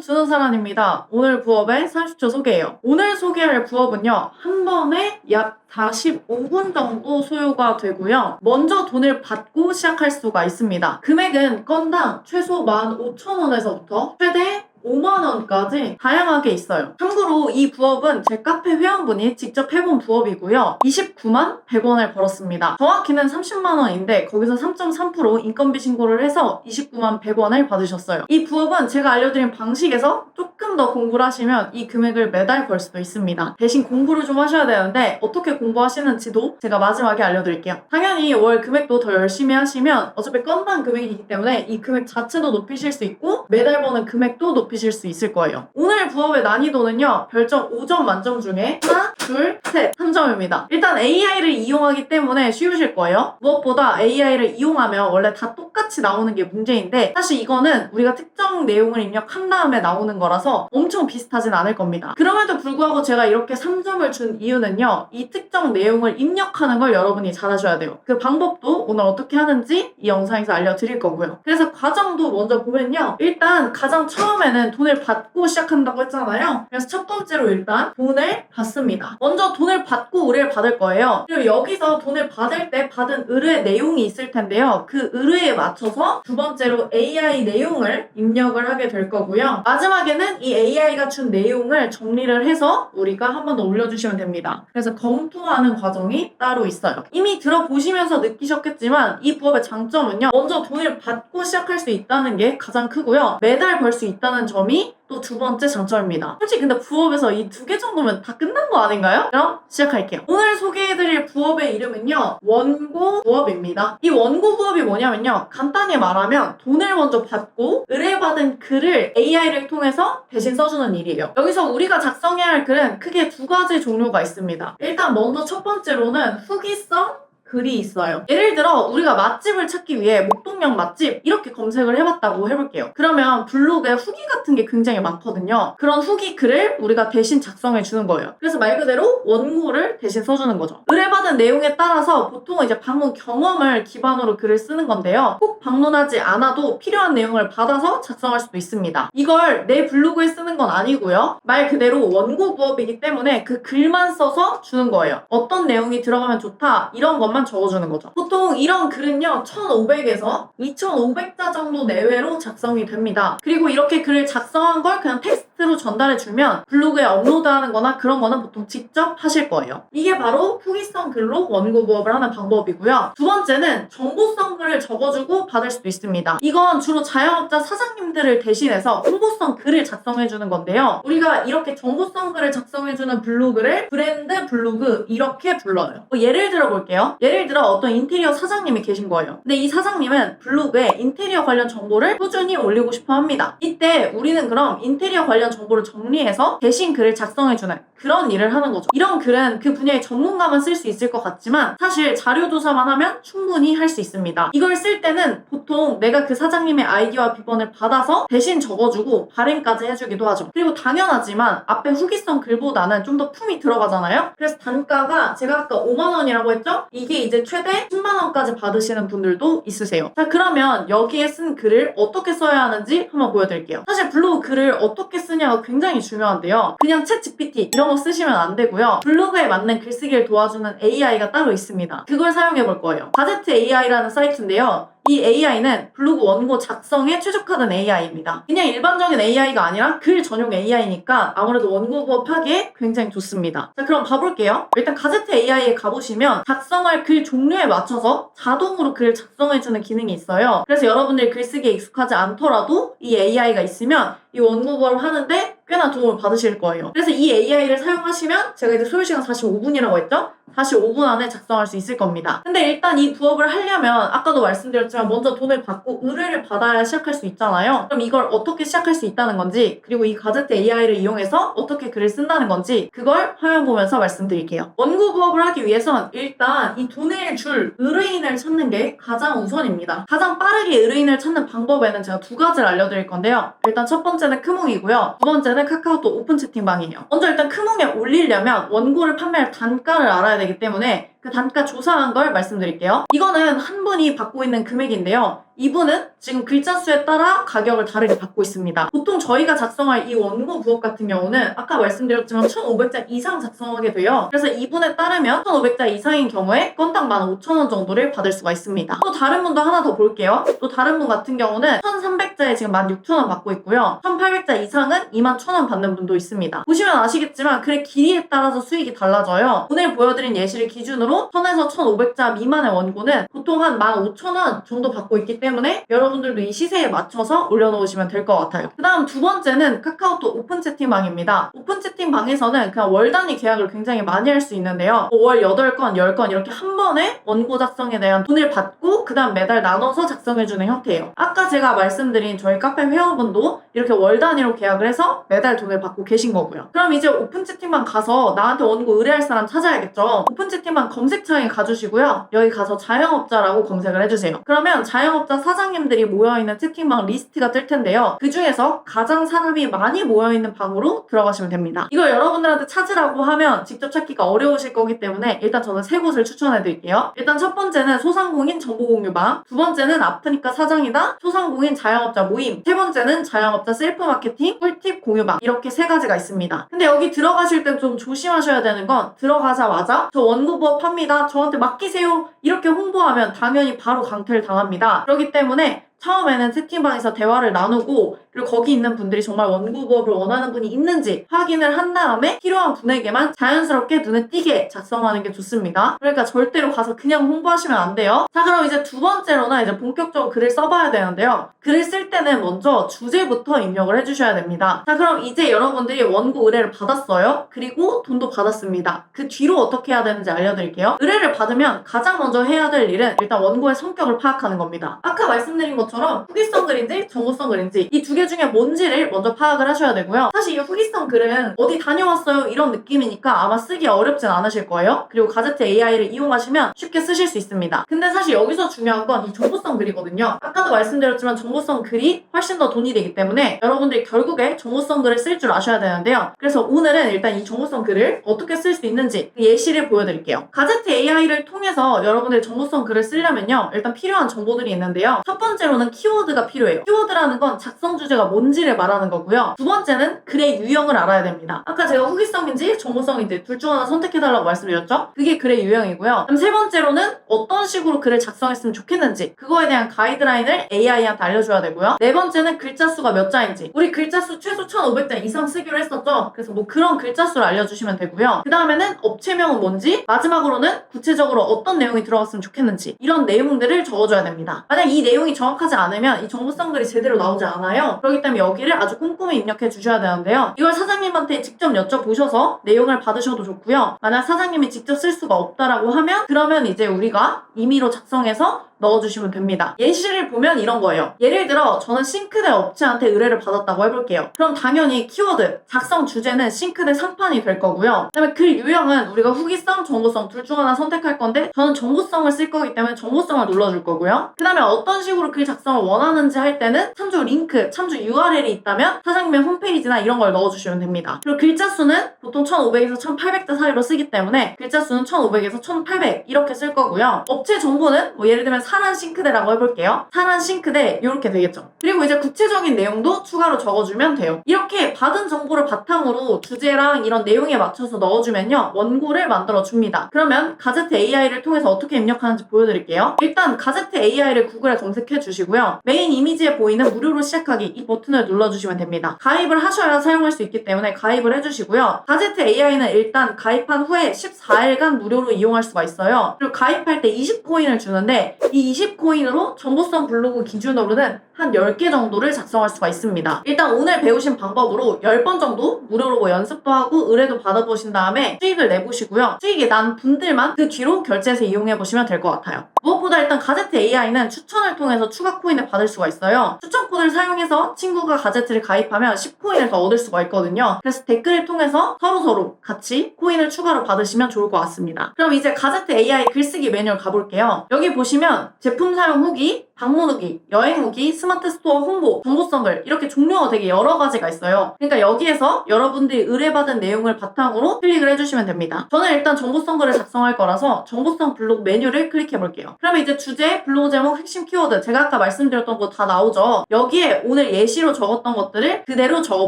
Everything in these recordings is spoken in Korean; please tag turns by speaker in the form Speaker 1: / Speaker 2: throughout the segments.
Speaker 1: 준호사란입니다. 오늘 부업의 30초 소개예요. 오늘 소개할 부업은요. 한 번에 약 45분 정도 소요가 되고요. 먼저 돈을 받고 시작할 수가 있습니다. 금액은 건당 최소 15,000원에서부터 최대 5만원까지 다양하게 있어요. 참고로 이 부업은 제 카페 회원분이 직접 해본 부업이고요. 29만 100원을 벌었습니다. 정확히는 30만원인데 거기서 3.3% 인건비 신고를 해서 29만 100원을 받으셨어요. 이 부업은 제가 알려드린 방식에서 조금 더 공부를 하시면 이 금액을 매달 벌 수도 있습니다. 대신 공부를 좀 하셔야 되는데 어떻게 공부하시는지도 제가 마지막에 알려드릴게요. 당연히 월 금액도 더 열심히 하시면 어차피 건당 금액이기 때문에 이 금액 자체도 높이실 수 있고 매달 버는 금액도 높이실 수 있을 거예요. 오늘 부업의 난이도는요. 별점 5점 만점 중에 하나, 둘, 셋 3점입니다. 일단 AI를 이용하기 때문에 쉬우실 거예요. 무엇보다 AI를 이용하면 원래 다 똑같이 나오는 게 문제인데 사실 이거는 우리가 특정 내용을 입력한 다음에 나오는 거라서 엄청 비슷하진 않을 겁니다. 그럼에도 불구하고 제가 이렇게 3점을 준 이유는요. 이 특정 내용을 입력하는 걸 여러분이 잘하셔야 돼요. 그 방법도 오늘 어떻게 하는지 이 영상에서 알려드릴 거고요. 그래서 과정도 먼저 보면요. 일단 가장 처음에는 돈을 받고 시작한다고 했잖아요. 그래서 첫 번째로 일단 돈을 받습니다. 먼저 돈을 받고 의뢰를 받을 거예요. 그리고 여기서 돈을 받을 때 받은 의뢰 내용이 있을 텐데요. 그 의뢰에 맞춰서 두 번째로 AI 내용을 입력을 하게 될 거고요. 마지막에는 이 AI가 준 내용을 정리를 해서 우리가 한 번 더 올려주시면 됩니다. 그래서 검토하는 과정이 따로 있어요. 이미 들어보시면서 느끼셨겠지만 이 부업의 장점은요. 먼저 돈을 받고 시작할 수 있다는 게 가장 크고요. 매달 벌 수 있다는 점이 또 두 번째 장점입니다. 솔직히 근데 부업에서 이 두 개 정도면 다 끝난 거 아닌가요? 그럼 시작할게요. 오늘 소개해드릴 부업의 이름은요. 원고 부업입니다. 이 원고 부업이 뭐냐면요. 간단히 말하면 돈을 먼저 받고 의뢰받은 글을 AI를 통해서 대신 써주는 일이에요. 여기서 우리가 작성해야 할 글은 크게 두 가지 종류가 있습니다. 일단 먼저 첫 번째로는 후기성 글이 있어요. 예를 들어 우리가 맛집을 찾기 위해 목동역 맛집 이렇게 검색을 해봤다고 해볼게요. 그러면 블로그에 후기 같은 게 굉장히 많거든요. 그런 후기 글을 우리가 대신 작성해 주는 거예요. 그래서 말 그대로 원고를 대신 써주는 거죠. 의뢰받은 내용에 따라서 보통은 이제 방문 경험을 기반으로 글을 쓰는 건데요. 꼭 방문하지 않아도 필요한 내용을 받아서 작성할 수도 있습니다. 이걸 내 블로그에 쓰는 건 아니고요. 말 그대로 원고 부업이기 때문에 그 글만 써서 주는 거예요. 어떤 내용이 들어가면 좋다 이런 것만 적어주는 거죠. 보통 이런 글은요 1500에서 2500자 정도 내외로 작성이 됩니다. 그리고 이렇게 글을 작성한 걸 그냥 텍스트로 전달해주면 블로그에 업로드하는 거나 그런 거는 보통 직접 하실 거예요. 이게 바로 후기성 글로 원고 부업을 하는 방법이고요. 두 번째는 정보성 글을 적어주고 받을 수도 있습니다. 이건 주로 자영업자 사장님들을 대신해서 홍보성 글을 작성해주는 건데요. 우리가 이렇게 정보성 글을 작성해주는 블로그를 브랜드 블로그 이렇게 불러요. 예를 들어 볼게요. 예를 들어 어떤 인테리어 사장님이 계신 거예요. 근데 이 사장님은 블로그에 인테리어 관련 정보를 꾸준히 올리고 싶어 합니다. 이때 우리는 그럼 인테리어 관련 정보를 정리해서 대신 글을 작성해주는 그런 일을 하는 거죠. 이런 글은 그 분야의 전문가만 쓸 수 있을 것 같지만 사실 자료조사만 하면 충분히 할 수 있습니다. 이걸 쓸 때는 보통 내가 그 사장님의 아이디어와 비번을 받아서 대신 적어주고 발행까지 해주기도 하죠. 그리고 당연하지만 앞에 후기성 글보다는 좀 더 품이 들어가잖아요. 그래서 단가가 제가 아까 5만원이라고 했죠? 이게 이제 최대 10만원까지 받으시는 분들도 있으세요. 자, 그러면 여기에 쓴 글을 어떻게 써야 하는지 한번 보여드릴게요. 사실 블로그 글을 어떻게 쓰냐가 굉장히 중요한데요. 그냥 챗 GPT 이런 거 쓰시면 안 되고요. 블로그에 맞는 글쓰기를 도와주는 AI가 따로 있습니다. 그걸 사용해 볼 거예요. 가제트 AI라는 사이트인데요. 이 AI는 블로그 원고 작성에 최적화된 AI입니다. 그냥 일반적인 AI가 아니라 글 전용 AI니까 아무래도 원고 부업하기에 굉장히 좋습니다. 자, 그럼 가볼게요. 일단 가제트 AI에 가보시면 작성할 글 종류에 맞춰서 자동으로 글을 작성해주는 기능이 있어요. 그래서 여러분들이 글쓰기에 익숙하지 않더라도 이 AI가 있으면 이 원고 부업을 하는데 꽤나 도움을 받으실 거예요. 그래서 이 AI를 사용하시면 제가 이제 소요시간 45분이라고 했죠? 45분 안에 작성할 수 있을 겁니다. 근데 일단 이 부업을 하려면 아까도 말씀드렸지만 먼저 돈을 받고 의뢰를 받아야 시작할 수 있잖아요. 그럼 이걸 어떻게 시작할 수 있다는 건지 그리고 이 가제트 AI를 이용해서 어떻게 글을 쓴다는 건지 그걸 화면 보면서 말씀드릴게요. 원고 부업을 하기 위해선 일단 이 돈을 줄 의뢰인을 찾는 게 가장 우선입니다. 가장 빠르게 의뢰인을 찾는 방법에는 제가 두 가지를 알려드릴 건데요. 일단 첫 번째는 크몽이고요. 두 번째는 카카오톡 오픈 채팅방이에요. 먼저 일단 크몽에 올리려면 원고를 판매할 단가를 알아야 되기 때문에 그 단가 조사한 걸 말씀드릴게요. 이거는 한 분이 받고 있는 금액인데요. 이분은 지금 글자 수에 따라 가격을 다르게 받고 있습니다. 보통 저희가 작성할 이 원고 부업 같은 경우는 아까 말씀드렸지만 1,500자 이상 작성하게 돼요. 그래서 이분에 따르면 1,500자 이상인 경우에 건당 15,000원 정도를 받을 수가 있습니다. 또 다른 분도 하나 더 볼게요. 또 다른 분 같은 경우는 1,300자에 지금 16,000원 받고 있고요. 1,800자 이상은 21,000원 받는 분도 있습니다. 보시면 아시겠지만 글의 길이에 따라서 수익이 달라져요. 오늘 보여드린 예시를 기준으로 1,000에서 1,500자 미만의 원고는 보통 한 15,000원 정도 받고 있기 때문에 여러분들도 이 시세에 맞춰서 올려놓으시면 될 것 같아요. 그 다음 두 번째는 카카오톡 오픈 채팅방입니다. 오픈 채팅방에서는 그냥 월 단위 계약을 굉장히 많이 할 수 있는데요. 월 8건, 10건 이렇게 한 번에 원고 작성에 대한 돈을 받고 그 다음 매달 나눠서 작성해주는 형태예요. 아까 제가 말씀드린 저희 카페 회원분도 이렇게 월 단위로 계약을 해서 매달 돈을 받고 계신 거고요. 그럼 이제 오픈 채팅방 가서 나한테 원고 의뢰할 사람 찾아야겠죠. 오픈 채팅방 검색창에 가주시고요. 여기 가서 자영업자라고 검색을 해주세요. 그러면 자영업자 사장님들이 모여있는 채팅방 리스트가 뜰 텐데요. 그 중에서 가장 사람이 많이 모여있는 방으로 들어가시면 됩니다. 이걸 여러분들한테 찾으라고 하면 직접 찾기가 어려우실 거기 때문에 일단 저는 세 곳을 추천해드릴게요. 일단 첫 번째는 소상공인 정보공유방, 두 번째는 아프니까 사장이다 소상공인 자영업자 모임, 세 번째는 자영업자 셀프 마케팅 꿀팁 공유방, 이렇게 세 가지가 있습니다. 근데 여기 들어가실 때 좀 조심하셔야 되는 건 들어가자마자 저 원고 부업 팝니다, 저한테 맡기세요 이렇게 홍보하면 당연히 바로 강퇴를 당합니다. 그렇기 때문에 처음에는 채팅방에서 대화를 나누고 그리고 거기 있는 분들이 정말 원고 부업을 원하는 분이 있는지 확인을 한 다음에 필요한 분에게만 자연스럽게 눈에 띄게 작성하는 게 좋습니다. 그러니까 절대로 가서 그냥 홍보하시면 안 돼요. 자, 그럼 이제 두 번째로는 이제 본격적으로 글을 써봐야 되는데요. 글을 쓸 때는 먼저 주제부터 입력을 해주셔야 됩니다. 자, 그럼 이제 여러분들이 원고 의뢰를 받았어요. 그리고 돈도 받았습니다. 그 뒤로 어떻게 해야 되는지 알려드릴게요. 의뢰를 받으면 가장 먼저 해야 될 일은 일단 원고의 성격을 파악하는 겁니다. 아까 말씀드린 것처럼 후기성 글인지 정보성 글인지 이 두 개 중에 뭔지를 먼저 파악을 하셔야 되고요. 사실 이 후기성 글은 어디 다녀왔어요 이런 느낌이니까 아마 쓰기 어렵진 않으실 거예요. 그리고 가제트 AI를 이용하시면 쉽게 쓰실 수 있습니다. 근데 사실 여기서 중요한 건 이 정보성 글이거든요. 아까도 말씀드렸지만 정보성 글이 훨씬 더 돈이 되기 때문에 여러분들이 결국에 정보성 글을 쓸 줄 아셔야 되는데요. 그래서 오늘은 일단 이 정보성 글을 어떻게 쓸 수 있는지 그 예시를 보여드릴게요. 가제트 AI를 통해서 여러분들이 정보성 글을 쓰려면요. 일단 필요한 정보들이 있는데요. 첫 번째로는 키워드가 필요해요. 키워드라는 건 작성 주제가 뭔지를 말하는 거고요. 두 번째는 글의 유형을 알아야 됩니다. 아까 제가 후기성인지 정보성인지 둘 중 하나 선택해달라고 말씀드렸죠? 그게 글의 유형이고요. 그럼 세 번째로는 어떤 식으로 글을 작성했으면 좋겠는지 그거에 대한 가이드라인을 AI한테 알려줘야 되고요. 네 번째는 글자 수가 몇 자인지 우리 글자 수 최소 1,500자 이상 쓰기로 했었죠? 그래서 뭐 그런 글자 수를 알려주시면 되고요. 그 다음에는 업체명은 뭔지 마지막으로는 구체적으로 어떤 내용이 들어갔으면 좋겠는지 이런 내용들을 적어줘야 됩니다. 만약 이 내용이 정확하지 않으면 이 정보성 글이 제대로 나오지 않아요. 그렇기 때문에 여기를 아주 꼼꼼히 입력해 주셔야 되는데요. 이걸 사장님한테 직접 여쭤보셔서 내용을 받으셔도 좋고요. 만약 사장님이 직접 쓸 수가 없다라고 하면 그러면 이제 우리가 임의로 작성해서 넣어주시면 됩니다. 예시를 보면 이런 거예요. 예를 들어 저는 싱크대 업체한테 의뢰를 받았다고 해볼게요. 그럼 당연히 키워드, 작성 주제는 싱크대 상판이 될 거고요. 그 다음에 글 유형은 우리가 후기성, 정보성 둘 중 하나 선택할 건데 저는 정보성을 쓸 거기 때문에 정보성을 눌러줄 거고요. 그 다음에 어떤 식으로 글 작성을 원하는지 할 때는 참조 링크, 참조 URL이 있다면 사장님의 홈페이지나 이런 걸 넣어주시면 됩니다. 그리고 글자 수는 보통 1,500에서 1,800자 사이로 쓰기 때문에 글자 수는 1,500에서 1,800 이렇게 쓸 거고요. 업체 정보는 뭐 예를 들면 사란 싱크대라고 해볼게요. 사란 싱크대 이렇게 되겠죠. 그리고 이제 구체적인 내용도 추가로 적어주면 돼요. 이렇게 받은 정보를 바탕으로 주제랑 이런 내용에 맞춰서 넣어주면요. 원고를 만들어줍니다. 그러면 가제트 AI를 통해서 어떻게 입력하는지 보여드릴게요. 일단 가제트 AI를 구글에 검색해 주시고요. 메인 이미지에 보이는 무료로 시작하기 이 버튼을 눌러주시면 됩니다. 가입을 하셔야 사용할 수 있기 때문에 가입을 해주시고요. 가제트 AI는 일단 가입한 후에 14일간 무료로 이용할 수가 있어요. 그리고 가입할 때 20코인을 주는데 이 20코인으로 정보성 블로그 기준으로는 한 10개 정도를 작성할 수가 있습니다. 일단 오늘 배우신 방법으로 10번 정도 무료로 뭐 연습도 하고 의뢰도 받아보신 다음에 수익을 내보시고요. 수익이 난 분들만 그 뒤로 결제해서 이용해보시면 될 것 같아요. 무엇보다 일단 가제트 AI는 추천을 통해서 추가 코인을 받을 수가 있어요. 추천 코드를 사용해서 친구가 가제트를 가입하면 10코인을 더 얻을 수가 있거든요. 그래서 댓글을 통해서 서로서로 같이 코인을 추가로 받으시면 좋을 것 같습니다. 그럼 이제 가제트 AI 글쓰기 매뉴얼 가볼게요. 여기 보시면 제품 사용 후기, 방문 후기, 여행 후기, 스마트 스토어 홍보, 정보성글 이렇게 종류가 되게 여러 가지가 있어요. 그러니까 여기에서 여러분들이 의뢰받은 내용을 바탕으로 클릭을 해주시면 됩니다. 저는 일단 정보성글을 작성할 거라서 정보성 블로그 메뉴를 클릭해 볼게요. 그러면 이제 주제, 블로그 제목, 핵심 키워드 제가 아까 말씀드렸던 거 다 나오죠. 여기에 오늘 예시로 적었던 것들을 그대로 적어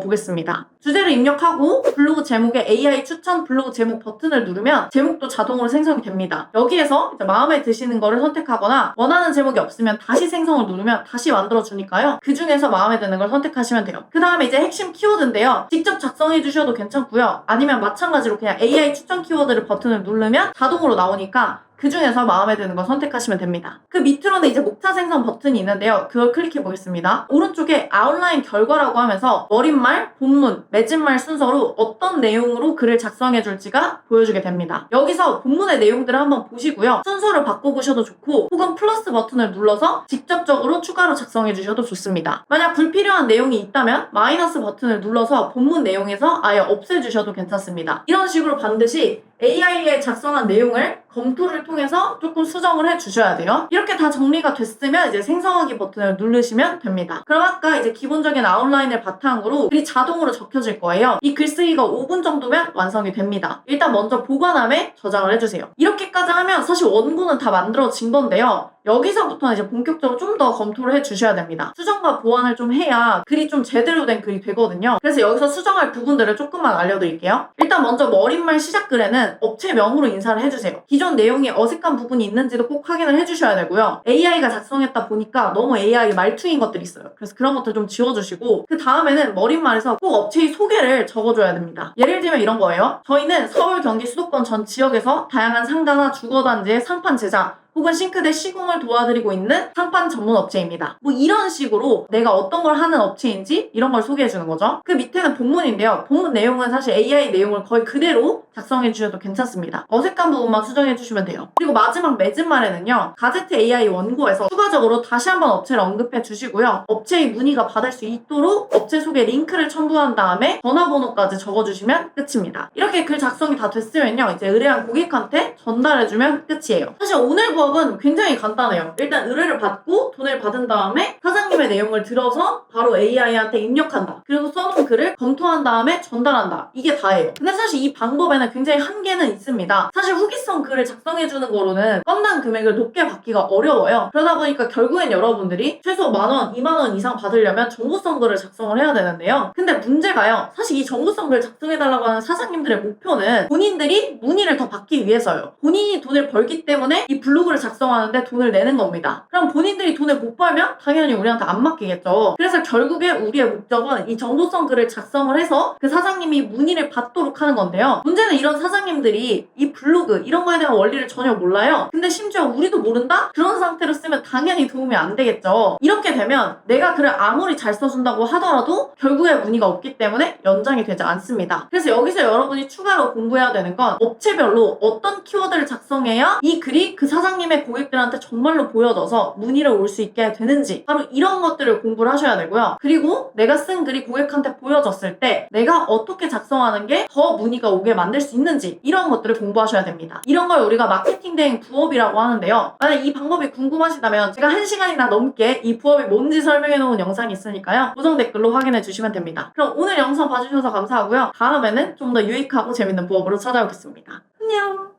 Speaker 1: 보겠습니다. 주제를 입력하고 블로그 제목에 AI 추천 블로그 제목 버튼을 누르면 제목도 자동으로 생성이 됩니다. 여기에서 이제 마음에 드시는 거를 선택하거나 원하는 제목이 없으면 다시 생성을 누르면 다시 만들어 주니까요. 그 중에서 마음에 드는 걸 선택하시면 돼요. 그 다음에 이제 핵심 키워드인데요. 직접 작성해 주셔도 괜찮고요. 아니면 마찬가지로 그냥 AI 추천 키워드를 버튼을 누르면 자동으로 나오니까 그 중에서 마음에 드는 거 선택하시면 됩니다. 그 밑으로는 이제 목차 생성 버튼이 있는데요. 그걸 클릭해 보겠습니다. 오른쪽에 아웃라인 결과라고 하면서 머릿말, 본문, 맺은말 순서로 어떤 내용으로 글을 작성해 줄지가 보여주게 됩니다. 여기서 본문의 내용들을 한번 보시고요. 순서를 바꿔보셔도 좋고 혹은 플러스 버튼을 눌러서 직접적으로 추가로 작성해 주셔도 좋습니다. 만약 불필요한 내용이 있다면 마이너스 버튼을 눌러서 본문 내용에서 아예 없애주셔도 괜찮습니다. 이런 식으로 반드시 AI에 작성한 내용을 검토를 통해서 조금 수정을 해주셔야 돼요. 이렇게 다 정리가 됐으면 이제 생성하기 버튼을 누르시면 됩니다. 그럼 아까 이제 기본적인 아웃라인을 바탕으로 글이 자동으로 적혀질 거예요. 이 글쓰기가 5분 정도면 완성이 됩니다. 일단 먼저 보관함에 저장을 해주세요. 이렇게까지 하면 사실 원고는 다 만들어진 건데요. 여기서부터는 이제 본격적으로 좀 더 검토를 해주셔야 됩니다. 수정과 보완을 좀 해야 글이 좀 제대로 된 글이 되거든요. 그래서 여기서 수정할 부분들을 조금만 알려드릴게요. 일단 먼저 머릿말 시작글에는 업체명으로 인사를 해주세요. 기존 내용이 어색한 부분이 있는지도 꼭 확인을 해주셔야 되고요. AI가 작성했다 보니까 너무 AI 말투인 것들이 있어요. 그래서 그런 것들 좀 지워주시고 그 다음에는 머릿말에서 꼭 업체의 소개를 적어줘야 됩니다. 예를 들면 이런 거예요. 저희는 서울, 경기, 수도권 전 지역에서 다양한 상가나 주거단지의 상판 제작 혹은 싱크대 시공을 도와드리고 있는 상판 전문 업체입니다. 뭐 이런 식으로 내가 어떤 걸 하는 업체인지 이런 걸 소개해주는 거죠. 그 밑에는 본문인데요. 본문 내용은 사실 AI 내용을 거의 그대로 작성해 주셔도 괜찮습니다. 어색한 부분만 수정해 주시면 돼요. 그리고 마지막 맺은 말에는요. 가제트 AI 원고에서 추가적으로 다시 한번 업체를 언급해 주시고요. 업체의 문의가 받을 수 있도록 업체 소개 링크를 첨부한 다음에 전화번호까지 적어주시면 끝입니다. 이렇게 글 작성이 다 됐으면요. 이제 의뢰한 고객한테 전달해주면 끝이에요. 사실 오늘 부업은 굉장히 간단해요. 일단 의뢰를 받고 돈을 받은 다음에 사장님의 내용을 들어서 바로 AI한테 입력한다. 그리고 써놓은 글을 검토한 다음에 전달한다. 이게 다예요. 근데 사실 이 방법에는 굉장히 한계는 있습니다. 사실 후기성 글을 작성해주는 거로는 건당 금액을 높게 받기가 어려워요. 그러다 보니까 결국엔 여러분들이 최소 10,000원, 20,000원 이상 받으려면 정보성 글을 작성을 해야 되는데요. 근데 문제가요. 사실 이 정보성 글을 작성해달라고 하는 사장님들의 목표는 본인들이 문의를 더 받기 위해서요. 본인이 돈을 벌기 때문에 이 블로그를 작성하는데 돈을 내는 겁니다. 그럼 본인들이 돈을 못 벌면 당연히 우리한테 안 맡기겠죠. 그래서 결국에 우리의 목적은 이 정보성 글을 작성을 해서 그 사장님이 문의를 받도록 하는 건데요. 문제는 이런 사장님들이 이 블로그 이런 거에 대한 원리를 전혀 몰라요. 근데 심지어 우리도 모른다? 그런 상태로 쓰면 당연히 도움이 안 되겠죠. 이렇게 되면 내가 글을 아무리 잘 써준다고 하더라도 결국에 문의가 없기 때문에 연장이 되지 않습니다. 그래서 여기서 여러분이 추가로 공부해야 되는 건 업체별로 어떤 키워드를 작성해야 이 글이 그 사장님의 고객들한테 정말로 보여져서 문의를 올 수 있게 되는지 바로 이런 것들을 공부를 하셔야 되고요. 그리고 내가 쓴 글이 고객한테 보여졌을 때 내가 어떻게 작성하는 게 더 문의가 오게 만들 수 있는지 이런 것들을 공부하셔야 됩니다. 이런 걸 우리가 마케팅 대행 부업이라고 하는데요. 만약 이 방법이 궁금하시다면 제가 1시간이나 넘게 이 부업이 뭔지 설명해 놓은 영상이 있으니까요. 고정 댓글로 확인해 주시면 됩니다. 그럼 오늘 영상 봐주셔서 감사하고요. 다음에는 좀 더 유익하고 재밌는 부업으로 찾아오겠습니다. 안녕!